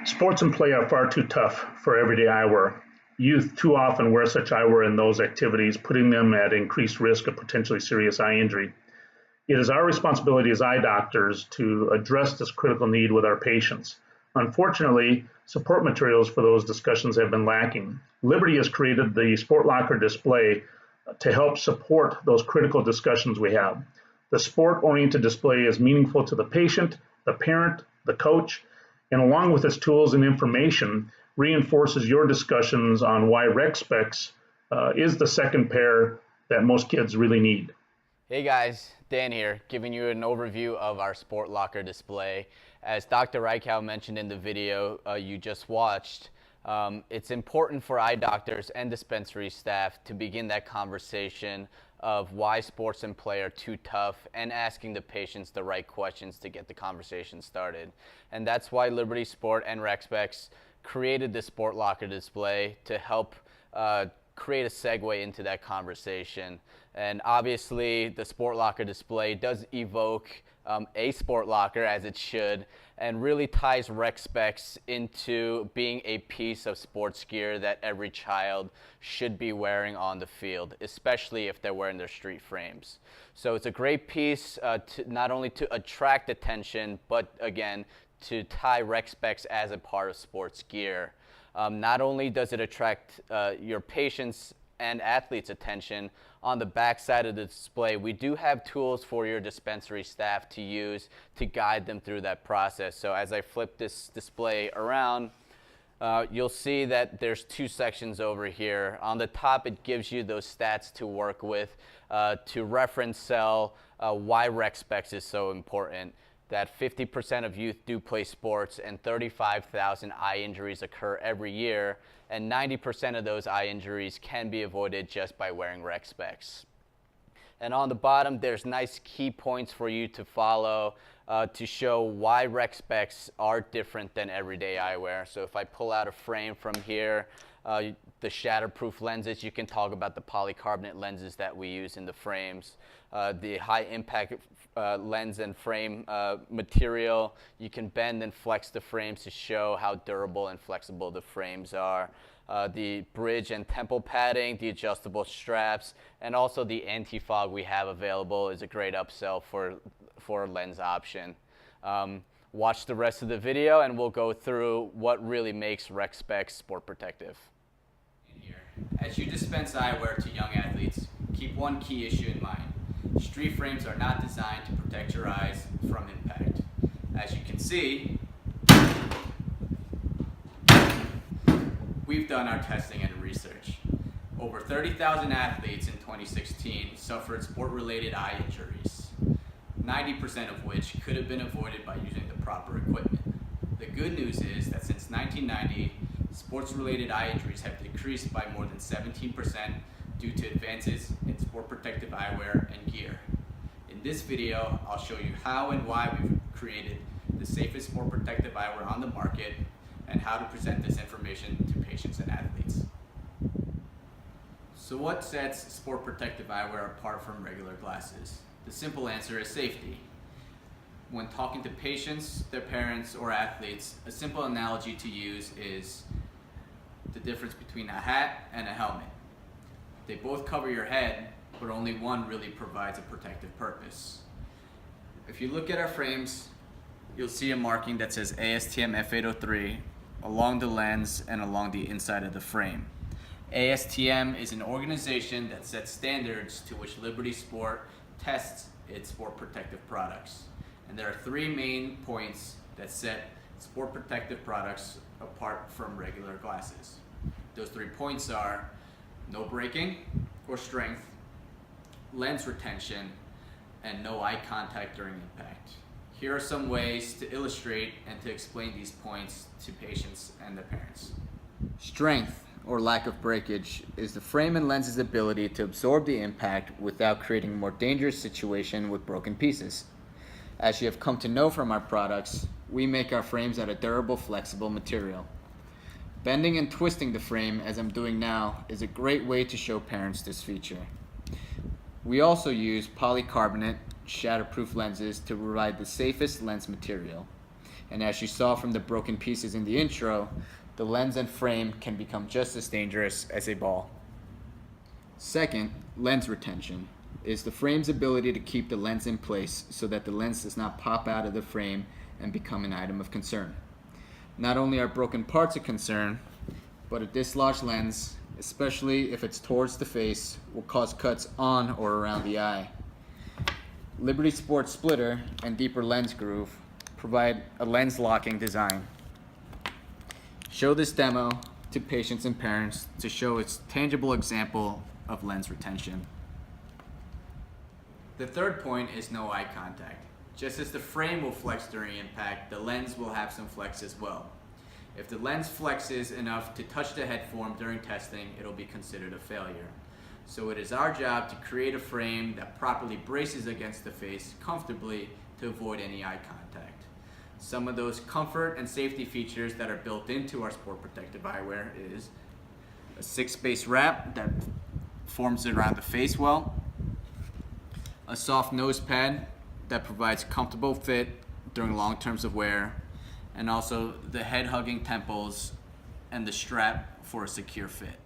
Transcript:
Sports and play are far too tough for everyday eyewear. Youth too often wear such eyewear in those activities, putting them at increased risk of potentially serious eye injury. It is our responsibility as eye doctors to address this critical need with our patients. Unfortunately, support materials for those discussions have been lacking. Liberty has created the Sport Locker display to help support those critical discussions we have. The sport-oriented display is meaningful to the patient, the parent, the coach, and along with its tools and information, reinforces your discussions on why rec specs is the second pair that most kids really need. Hey guys, Dan here, giving you an overview of our Sport Locker display. As Dr. Reichow mentioned in the video you just watched, it's important for eye doctors and dispensary staff to begin that conversation of why sports and play are too tough and asking the patients the right questions to get the conversation started. And that's why Liberty Sport and Rec Specs created the Sport Locker display to help create a segue into that conversation. And obviously the Sport Locker display does evoke a Sport Locker, as it should, and really ties Rec Specs into being a piece of sports gear that every child should be wearing on the field, especially if they're wearing their street frames. So it's a great piece not only to attract attention, but again, to tie Rec Specs as a part of sports gear. Not only does it attract your patients and athletes' attention, on the back side of the display, we do have tools for your dispensary staff to use to guide them through that process. So as I flip this display around, you'll see that there's two sections over here. On the top, it gives you those stats to work with to reference cell why Rec Specs is so important. That 50% of youth do play sports and 35,000 eye injuries occur every year, and 90% of those eye injuries can be avoided just by wearing Rec Specs. And on the bottom, there's nice key points for you to follow to show why Rec Specs are different than everyday eyewear. So if I pull out a frame from here, the shatterproof lenses, you can talk about the polycarbonate lenses that we use in the frames. The high impact lens and frame material, you can bend and flex the frames to show how durable and flexible the frames are. The bridge and temple padding, the adjustable straps, and also the anti-fog we have available is a great upsell for a lens option. Watch the rest of the video and we'll go through what really makes Rec Specs sport protective. As you dispense eyewear to young athletes, keep one key issue in mind. Street frames are not designed to protect your eyes from impact. As you can see, we've done our testing and research. Over 30,000 athletes in 2016 suffered sport-related eye injuries, 90% of which could have been avoided by using the proper equipment. The good news is that since 1990, sports-related eye injuries have decreased by more than 17% due to advances in sport protective eyewear and gear. In this video, I'll show you how and why we've created the safest sport protective eyewear on the market and how to present this information to patients and athletes. So what sets sport protective eyewear apart from regular glasses? The simple answer is safety. When talking to patients, their parents, or athletes, a simple analogy to use is the difference between a hat and a helmet. They both cover your head, but only one really provides a protective purpose. If you look at our frames, you'll see a marking that says ASTM F803 along the lens and along the inside of the frame. ASTM is an organization that sets standards to which Liberty Sport tests its sport protective products. And there are three main points that set sport protective products apart from regular glasses. Those 3 points are no breaking or strength, lens retention, and no eye contact during impact. Here are some ways to illustrate and to explain these points to patients and their parents. Strength, or lack of breakage, is the frame and lens's ability to absorb the impact without creating a more dangerous situation with broken pieces. As you have come to know from our products, we make our frames out of durable, flexible material. Bending and twisting the frame, as I'm doing now, is a great way to show parents this feature. We also use polycarbonate shatterproof lenses to provide the safest lens material. And as you saw from the broken pieces in the intro, the lens and frame can become just as dangerous as a ball. Second, lens retention is the frame's ability to keep the lens in place so that the lens does not pop out of the frame and become an item of concern. Not only are broken parts a concern, but a dislodged lens, especially if it's towards the face, will cause cuts on or around the eye. Liberty Sport Splitter and Deeper Lens Groove provide a lens locking design. Show this demo to patients and parents to show its tangible example of lens retention. The third point is no eye contact. Just as the frame will flex during impact, the lens will have some flex as well. If the lens flexes enough to touch the head form during testing, it'll be considered a failure. So it is our job to create a frame that properly braces against the face comfortably to avoid any eye contact. Some of those comfort and safety features that are built into our sport protective eyewear is a 6-space wrap that forms around the face well, a soft nose pad that provides comfortable fit during long terms of wear, and also the head hugging temples and the strap for a secure fit.